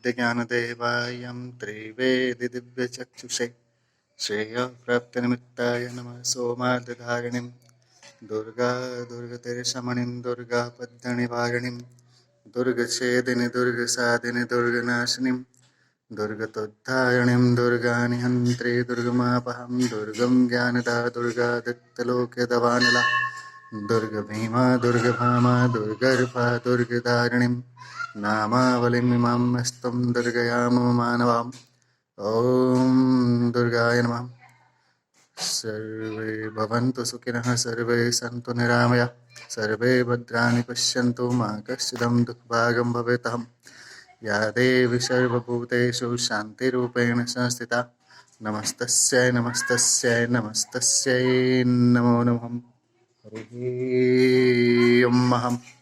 विद्यानामन्तस्तिमिरमिहिरद्वीपनगरपतितदिव्यज्ञानदेवायं त्रिवेदिदिव्यचक्षुषे श्रेयप्राप्तिनिमित्ताय नमः सोमार्धधारिणीं दुर्गा दुर्गतिरशमणिं दुर्गापद्यनिवारिणीं दुर्गच्छेदिनि दुर्गसादिनि दुर्गनाशिनीं दुर्गतोद्धारिणीं दुर्गानिहन्त्री दुर्गमापहं दुर्गं ज्ञानदा दुर्गादित्यलोक्यदवानला दुर्गभीमा दुर्गभामा दुर्गर्भा दुर्गधारिणीं नामावलिमिमां स्तुं दुर्गयामो मानवाम् ॐ दुर्गाय नमः। सर्वे भवन्तु सुखिनः सर्वे सन्तु निरामयाः सर्वे भद्राणि पश्यन्तु मा कश्चिदं दुःखभागं भवेतहं या देवी सर्वभूतेषु शान्तिरूपेण संस्थिता नमस्तस्यै नमस्तस्यै नमस्तस्यै नमो नमः। हरिः ओम्।